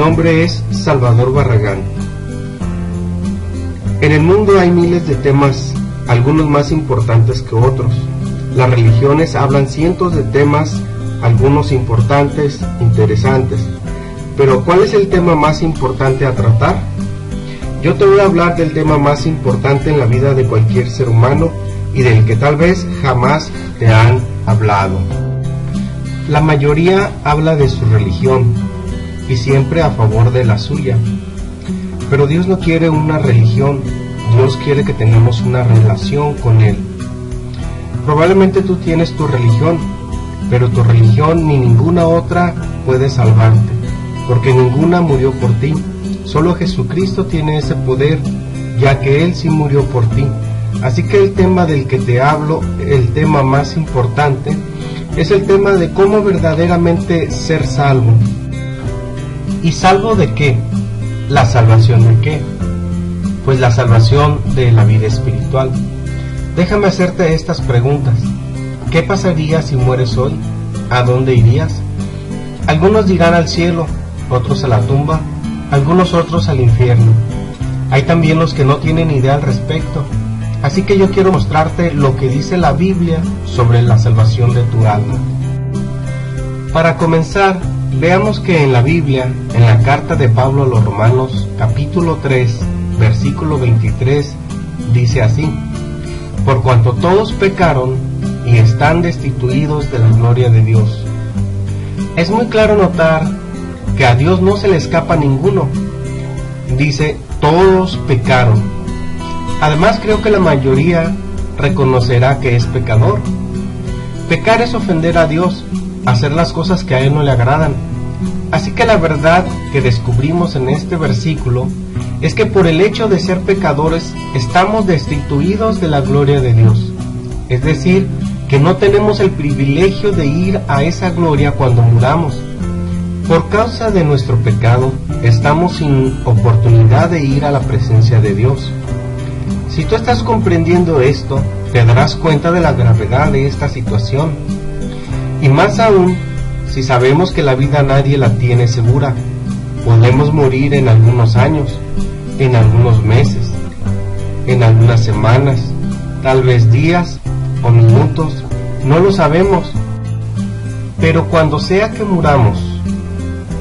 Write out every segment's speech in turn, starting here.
nombre es Salvador Barragán. En el mundo hay miles de temas, algunos más importantes que otros. Las religiones hablan cientos de temas, algunos importantes, interesantes. Pero ¿cuál es el tema más importante a tratar? Yo te voy a hablar del tema más importante en la vida de cualquier ser humano y del que tal vez jamás te han hablado. La mayoría habla de su religión y siempre a favor de la suya. Pero Dios no quiere una religión, Dios quiere que tengamos una relación con Él. Probablemente tú tienes tu religión, pero tu religión ni ninguna otra puede salvarte, porque ninguna murió por ti. Solo Jesucristo tiene ese poder, ya que Él sí murió por ti. Así que el tema del que te hablo, el tema más importante, es el tema de cómo verdaderamente ser salvo. ¿Y salvo de qué? ¿La salvación de qué? Pues la salvación de la vida espiritual. Déjame hacerte estas preguntas. ¿Qué pasaría si mueres hoy? ¿A dónde irías? Algunos dirán al cielo, otros a la tumba, algunos otros al infierno. Hay también los que no tienen idea al respecto. Así que yo quiero mostrarte lo que dice la Biblia sobre la salvación de tu alma. Para comenzar, veamos que en la Biblia, en la carta de Pablo a los Romanos, capítulo 3, versículo 23, dice así: por cuanto todos pecaron y están destituidos de la gloria de Dios. Es muy claro notar que a Dios no se le escapa ninguno. Dice, todos pecaron. Además, creo que la mayoría reconocerá que es pecador. Pecar es ofender a Dios, hacer las cosas que a Él no le agradan. Así que la verdad que descubrimos en este versículo es que por el hecho de ser pecadores estamos destituidos de la gloria de Dios. Es decir, que no tenemos el privilegio de ir a esa gloria cuando muramos. Por causa de nuestro pecado, estamos sin oportunidad de ir a la presencia de Dios. Si tú estás comprendiendo esto, te darás cuenta de la gravedad de esta situación. Y más aún, si sabemos que la vida nadie la tiene segura. Podemos morir en algunos años, en algunos meses, en algunas semanas, tal vez días o minutos, no lo sabemos. Pero cuando sea que muramos,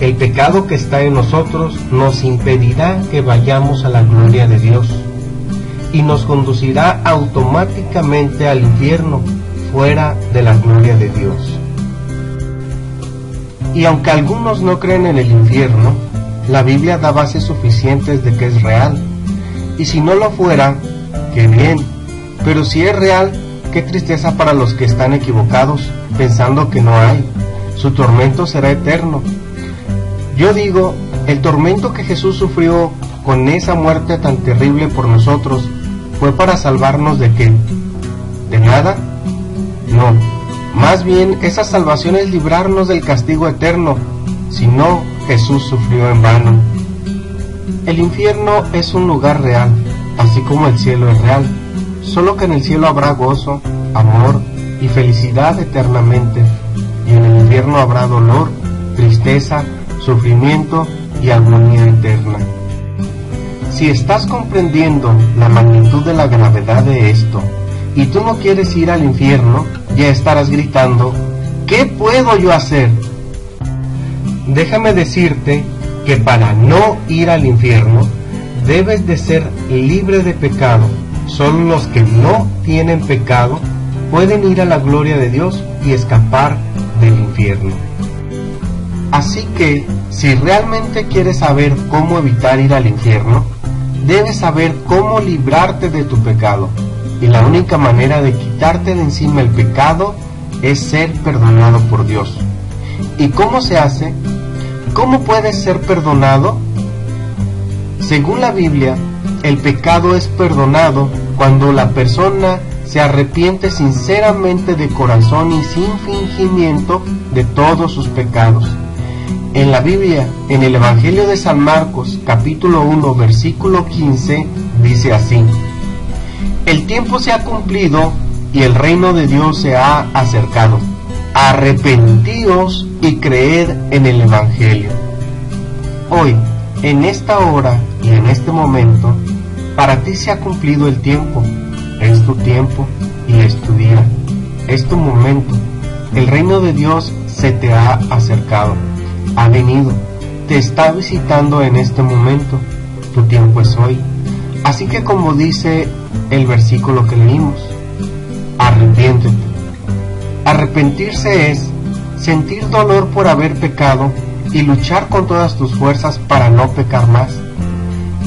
el pecado que está en nosotros nos impedirá que vayamos a la gloria de Dios y nos conducirá automáticamente al infierno, fuera de la gloria de Dios. Y aunque algunos no creen en el infierno, la Biblia da bases suficientes de que es real. Y si no lo fuera, qué bien. Pero si es real, qué tristeza para los que están equivocados, pensando que no hay. Su tormento será eterno. Yo digo, el tormento que Jesús sufrió con esa muerte tan terrible por nosotros, ¿fue para salvarnos de qué? ¿De nada? No. Más bien, esa salvación es librarnos del castigo eterno. Si no, Jesús sufrió en vano. El infierno es un lugar real, así como el cielo es real, solo que en el cielo habrá gozo, amor y felicidad eternamente, y en el infierno habrá dolor, tristeza, sufrimiento y agonía eterna. Si estás comprendiendo la magnitud de la gravedad de esto, y tú no quieres ir al infierno, ya estarás gritando, ¿qué puedo yo hacer? Déjame decirte que para no ir al infierno, debes de ser libre de pecado. Solo los que no tienen pecado pueden ir a la gloria de Dios y escapar del infierno. Así que, si realmente quieres saber cómo evitar ir al infierno, debes saber cómo librarte de tu pecado. Y la única manera de quitarte de encima el pecado es ser perdonado por Dios. ¿Y cómo se hace? ¿Cómo puedes ser perdonado? Según la Biblia, el pecado es perdonado cuando la persona se arrepiente sinceramente de corazón y sin fingimiento de todos sus pecados. En la Biblia, en el Evangelio de San Marcos, capítulo 1, versículo 15, dice así: el tiempo se ha cumplido y el reino de Dios se ha acercado. Arrepentíos y creed en el Evangelio. Hoy, en esta hora y en este momento, para ti se ha cumplido el tiempo. Es tu tiempo y es tu día. Es tu momento. El reino de Dios se te ha acercado. Ha venido. Te está visitando en este momento. Tu tiempo es hoy. Así que, como dice el versículo que leímos, arrepiéntete. Arrepentirse es sentir dolor por haber pecado y luchar con todas tus fuerzas para no pecar más.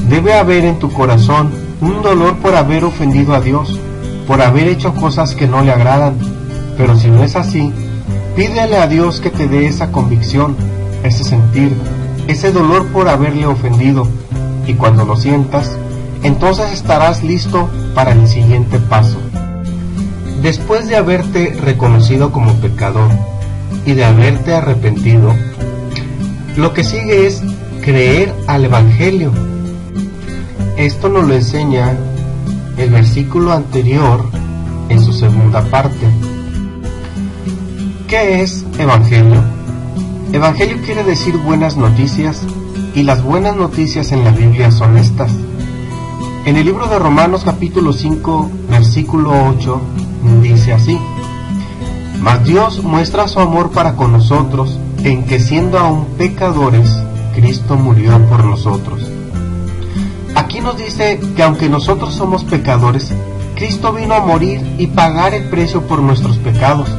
Debe haber en tu corazón un dolor por haber ofendido a Dios, por haber hecho cosas que no le agradan. Pero si no es así, pídele a Dios que te dé esa convicción, ese sentir, ese dolor por haberle ofendido. Y cuando lo sientas, entonces estarás listo para el siguiente paso. Después de haberte reconocido como pecador y de haberte arrepentido, lo que sigue es creer al Evangelio. Esto nos lo enseña el versículo anterior en su segunda parte. ¿Qué es Evangelio? Evangelio quiere decir buenas noticias, y las buenas noticias en la Biblia son estas. En el libro de Romanos capítulo 5, versículo 8, dice así: Mas Dios muestra su amor para con nosotros, en que siendo aún pecadores, Cristo murió por nosotros. Aquí nos dice que aunque nosotros somos pecadores, Cristo vino a morir y pagar el precio por nuestros pecados.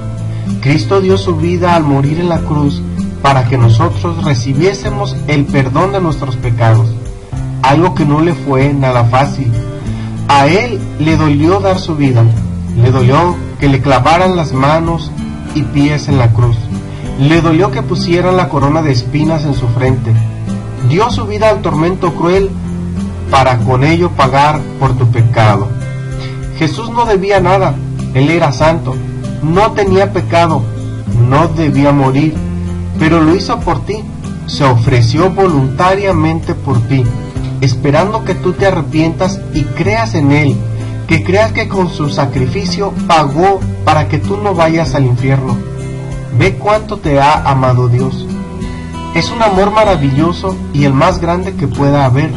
Cristo dio su vida al morir en la cruz para que nosotros recibiésemos el perdón de nuestros pecados, algo que no le fue nada fácil. A Él le dolió dar su vida, le dolió que le clavaran las manos y pies en la cruz, le dolió que pusieran la corona de espinas en su frente, dio su vida al tormento cruel para con ello pagar por tu pecado. Jesús no debía nada, Él era santo, no tenía pecado, no debía morir, pero lo hizo por ti, se ofreció voluntariamente por ti, esperando que tú te arrepientas y creas en Él, que creas que con su sacrificio pagó para que tú no vayas al infierno. Ve cuánto te ha amado Dios. Es un amor maravilloso y el más grande que pueda haber.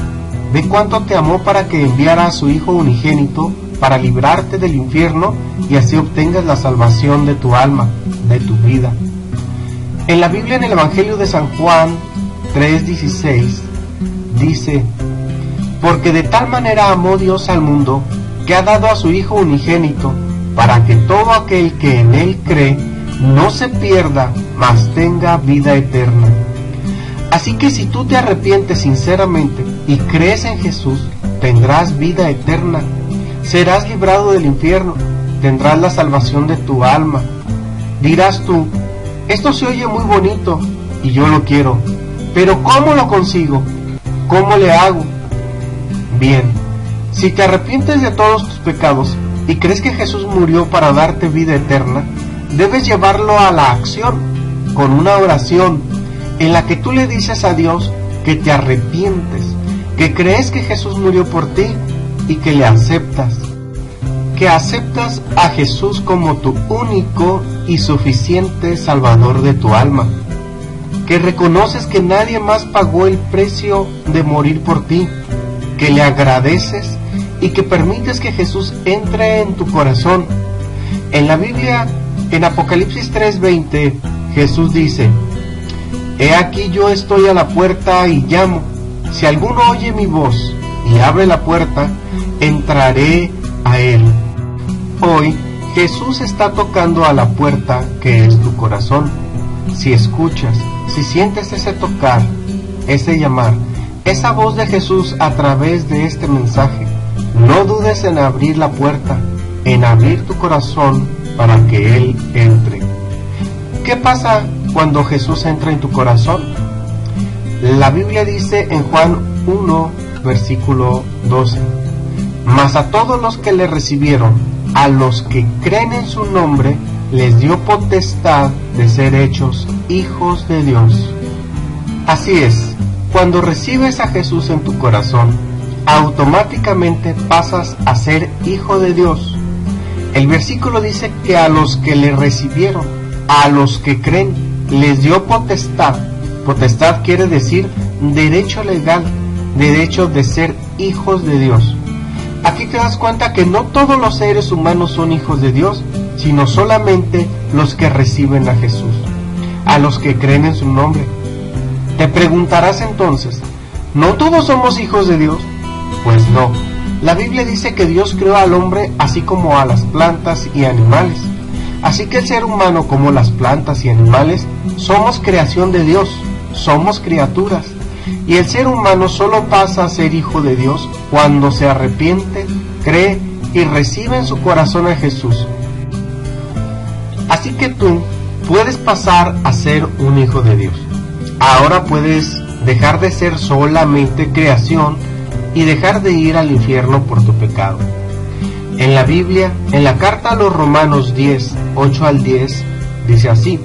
Ve cuánto te amó para que enviara a su Hijo unigénito para librarte del infierno y así obtengas la salvación de tu alma, de tu vida. En la Biblia, en el Evangelio de San Juan 3:16, dice: Porque de tal manera amó Dios al mundo, que ha dado a su Hijo unigénito, para que todo aquel que en Él cree no se pierda, mas tenga vida eterna. Así que si tú te arrepientes sinceramente y crees en Jesús, tendrás vida eterna, serás librado del infierno, tendrás la salvación de tu alma. Dirás tú: esto se oye muy bonito y yo lo quiero, pero ¿cómo lo consigo? ¿Cómo le hago? Bien, si te arrepientes de todos tus pecados y crees que Jesús murió para darte vida eterna, debes llevarlo a la acción con una oración en la que tú le dices a Dios que te arrepientes, que crees que Jesús murió por ti y que le aceptas. Que aceptas a Jesús como tu único y suficiente Salvador de tu alma, que reconoces que nadie más pagó el precio de morir por ti, que le agradeces y que permites que Jesús entre en tu corazón. En la Biblia, en Apocalipsis 3:20, Jesús dice: He aquí yo estoy a la puerta y llamo. Si alguno oye mi voz y abre la puerta, entraré a él. Hoy Jesús está tocando a la puerta que es tu corazón. Si escuchas, si sientes ese tocar, ese llamar, esa voz de Jesús a través de este mensaje, no dudes en abrir la puerta, en abrir tu corazón para que Él entre. ¿Qué pasa cuando Jesús entra en tu corazón? La Biblia dice en Juan 1, versículo 12: Mas a todos los que le recibieron, a los que creen en su nombre, les dio potestad de ser hechos hijos de Dios. Así es, cuando recibes a Jesús en tu corazón, automáticamente pasas a ser hijo de Dios. El versículo dice que a los que le recibieron, a los que creen, les dio potestad. Potestad quiere decir derecho legal, derecho de ser hijos de Dios. Aquí te das cuenta que no todos los seres humanos son hijos de Dios, sino solamente los que reciben a Jesús, a los que creen en su nombre. Te preguntarás entonces, ¿no todos somos hijos de Dios? Pues no. La Biblia dice que Dios creó al hombre así como a las plantas y animales. Así que el ser humano, como las plantas y animales, somos creación de Dios, somos criaturas. Y el ser humano solo pasa a ser hijo de Dios cuando se arrepiente, cree y recibe en su corazón a Jesús. Así que tú puedes pasar a ser un hijo de Dios. Ahora puedes dejar de ser solamente creación y dejar de ir al infierno por tu pecado. En la Biblia, en la carta a los Romanos 10, 8 al 10, dice así: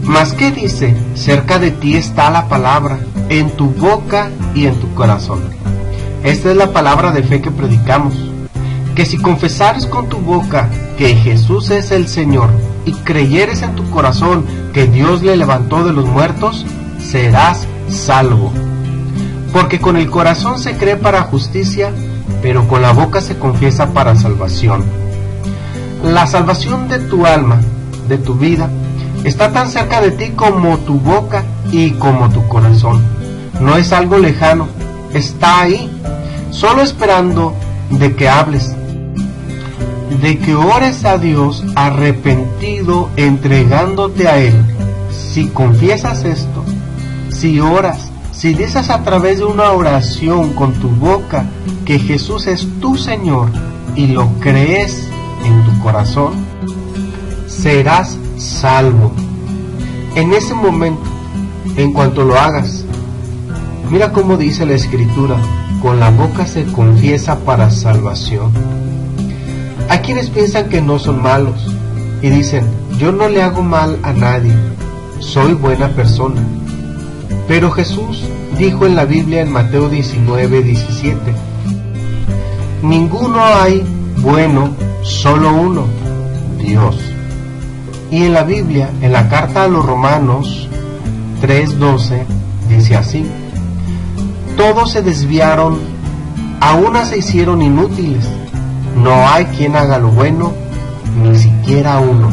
Mas ¿qué dice? Cerca de ti está la palabra, en tu boca y en tu corazón. Esta es la palabra de fe que predicamos, que si confesares con tu boca que Jesús es el Señor y creyeres en tu corazón que Dios le levantó de los muertos, serás salvo. Porque con el corazón se cree para justicia, pero con la boca se confiesa para salvación. La salvación de tu alma, de tu vida, está tan cerca de ti como tu boca y como tu corazón. No es algo lejano, está ahí, solo esperando de que hables, de que ores a Dios arrepentido, entregándote a Él. Si confiesas esto, si oras, si dices a través de una oración con tu boca que Jesús es tu Señor y lo crees en tu corazón, serás salvo. En ese momento, en cuanto lo hagas, mira cómo dice la Escritura: con la boca se confiesa para salvación. Hay quienes piensan que no son malos y dicen: yo no le hago mal a nadie, soy buena persona. Pero Jesús dijo en la Biblia, en Mateo 19, 17: ninguno hay bueno, solo uno, Dios. Y en la Biblia, en la carta a los Romanos 3:12, dice así: todos se desviaron, a una se hicieron inútiles, no hay quien haga lo bueno, ni siquiera uno.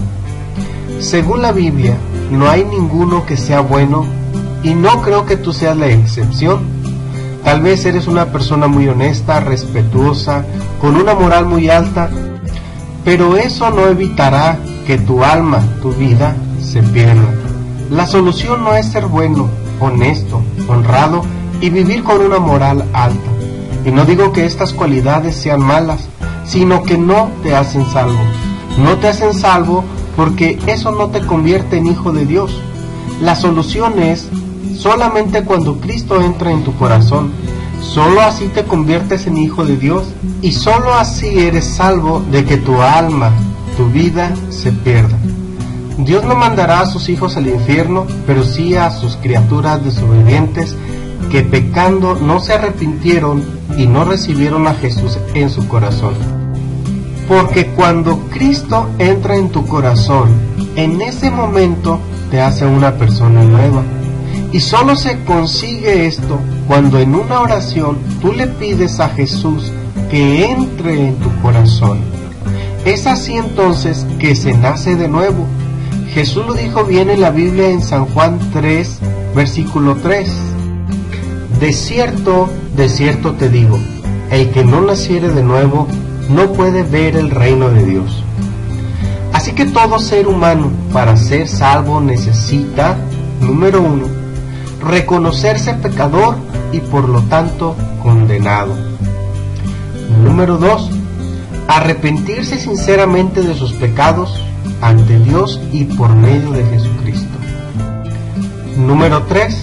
Según la Biblia, no hay ninguno que sea bueno, y no creo que tú seas la excepción. Tal vez eres una persona muy honesta, respetuosa, con una moral muy alta, pero eso no evitará que tu alma, tu vida, se pierda. La solución no es ser bueno, honesto, honrado y vivir con una moral alta. Y no digo que estas cualidades sean malas, sino que no te hacen salvo. No te hacen salvo porque eso no te convierte en hijo de Dios. La solución es solamente cuando Cristo entra en tu corazón. Solo así te conviertes en hijo de Dios y solo así eres salvo de que tu alma, tu vida se pierda. Dios no mandará a sus hijos al infierno, pero sí a sus criaturas desobedientes que pecando no se arrepintieron y no recibieron a Jesús en su corazón. Porque cuando Cristo entra en tu corazón, en ese momento te hace una persona nueva. Y solo se consigue esto cuando en una oración tú le pides a Jesús que entre en tu corazón. Es así entonces que se nace de nuevo. Jesús lo dijo bien en la Biblia en San Juan 3, versículo 3. De cierto te digo, el que no naciere de nuevo no puede ver el reino de Dios. Así que todo ser humano, para ser salvo, necesita, número 1, reconocerse pecador y por lo tanto condenado. Número 2, arrepentirse sinceramente de sus pecados ante Dios y por medio de Jesucristo. Número 3,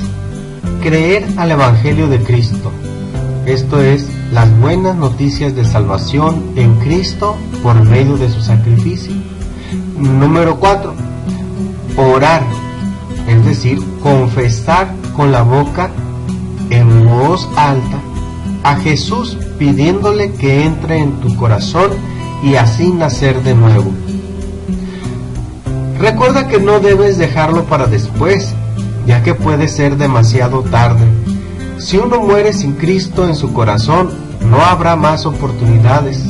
creer al Evangelio de Cristo. Esto es, las buenas noticias de salvación en Cristo por medio de su sacrificio. Número 4, orar, es decir, confesar con la boca en voz alta a Jesús pidiéndole que entre en tu corazón y así nacer de nuevo. Recuerda que no debes dejarlo para después, ya que puede ser demasiado tarde. Si uno muere sin Cristo en su corazón, no habrá más oportunidades.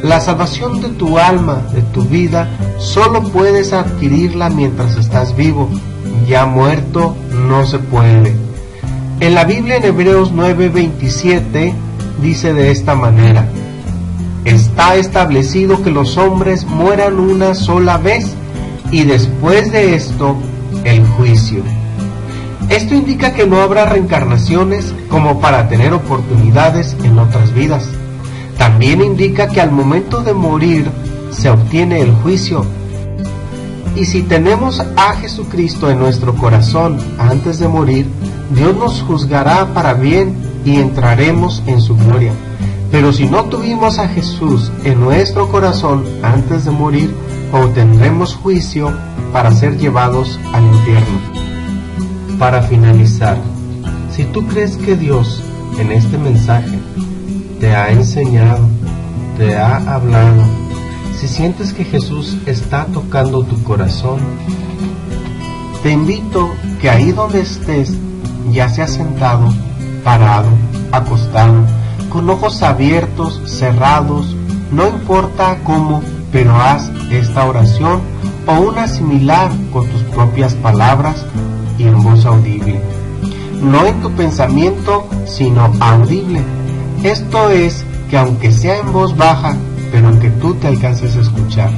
La salvación de tu alma, de tu vida, solo puedes adquirirla mientras estás vivo. Ya muerto no se puede. En la Biblia, en Hebreos 9:27, dice de esta manera: está establecido que los hombres mueran una sola vez, y después de esto, el juicio. Esto indica que no habrá reencarnaciones como para tener oportunidades en otras vidas. También indica que al momento de morir se obtiene el juicio. Y si tenemos a Jesucristo en nuestro corazón antes de morir, Dios nos juzgará para bien y entraremos en su gloria. Pero si no tuvimos a Jesús en nuestro corazón antes de morir, obtendremos juicio para ser llevados al infierno. Para finalizar, si tú crees que Dios en este mensaje te ha enseñado, te ha hablado, si sientes que Jesús está tocando tu corazón, te invito que ahí donde estés, ya sea sentado, parado, acostado, con ojos abiertos, cerrados, no importa cómo, pero haz esta oración o una similar con tus propias palabras y en voz audible. No en tu pensamiento, sino audible. Esto es, que aunque sea en voz baja, pero que tú te alcances a escuchar.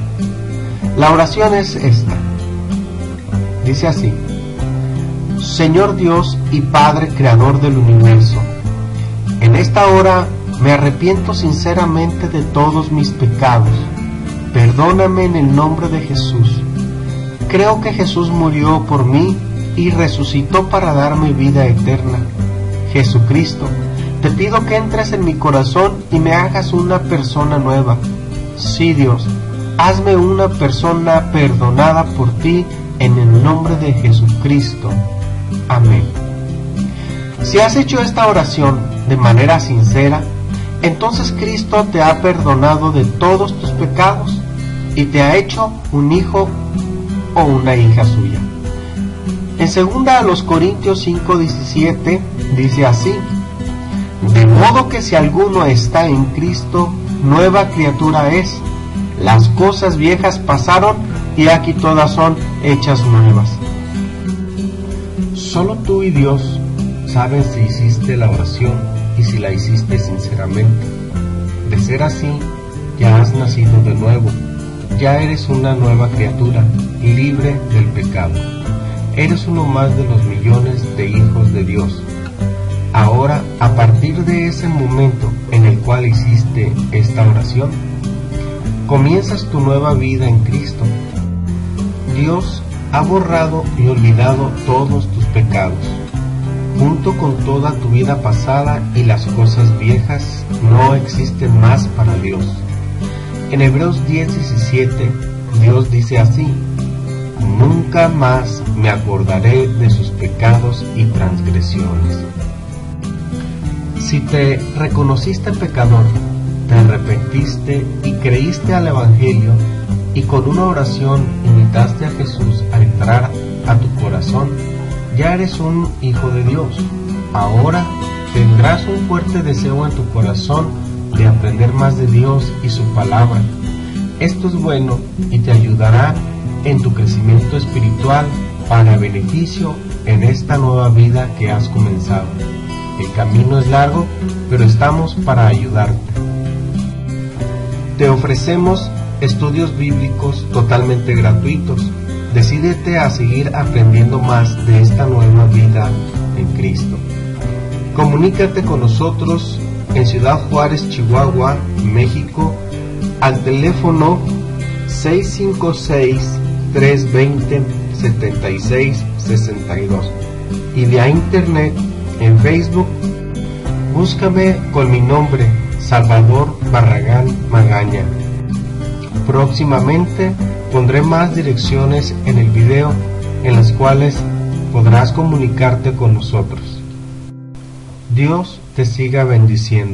La oración es esta. Dice así: Señor Dios y Padre Creador del universo, en esta hora me arrepiento sinceramente de todos mis pecados. Perdóname en el nombre de Jesús. Creo que Jesús murió por mí y resucitó para darme vida eterna. Jesucristo, te pido que entres en mi corazón y me hagas una persona nueva. Sí, Dios, hazme una persona perdonada por ti en el nombre de Jesucristo. Amén. Si has hecho esta oración de manera sincera, entonces Cristo te ha perdonado de todos tus pecados y te ha hecho un hijo o una hija suya. En 2 Corintios 5:17 dice así: de modo que si alguno está en Cristo, nueva criatura es. Las cosas viejas pasaron y aquí todas son hechas nuevas. Solo tú y Dios saben si hiciste la oración y si la hiciste sinceramente. De ser así, ya has nacido de nuevo, ya eres una nueva criatura, libre del pecado. Eres uno más de los millones de hijos de Dios. Ahora, a partir de ese momento en el cual hiciste esta oración, comienzas tu nueva vida en Cristo. Dios ha borrado y olvidado todos tus pecados, junto con toda tu vida pasada, y las cosas viejas no existen más para Dios. En Hebreos 10:17, Dios dice así: nunca más me acordaré de sus pecados y transgresiones. Si te reconociste pecador, te arrepentiste y creíste al Evangelio, y con una oración invitaste a Jesús a entrar a tu corazón, ya eres un hijo de Dios. Ahora tendrás un fuerte deseo en tu corazón de aprender más de Dios y su palabra. Esto es bueno y te ayudará en tu crecimiento espiritual para beneficio en esta nueva vida que has comenzado. El camino es largo, pero estamos para ayudarte. Te ofrecemos estudios bíblicos totalmente gratuitos. Decídete a seguir aprendiendo más de esta nueva vida en Cristo. Comunícate con nosotros en Ciudad Juárez, Chihuahua, México, al teléfono 656-320-7662 y vía internet en Facebook. Búscame con mi nombre, Salvador Barragán Magaña. Próximamente pondré más direcciones en el video en las cuales podrás comunicarte con nosotros. Dios te siga bendiciendo.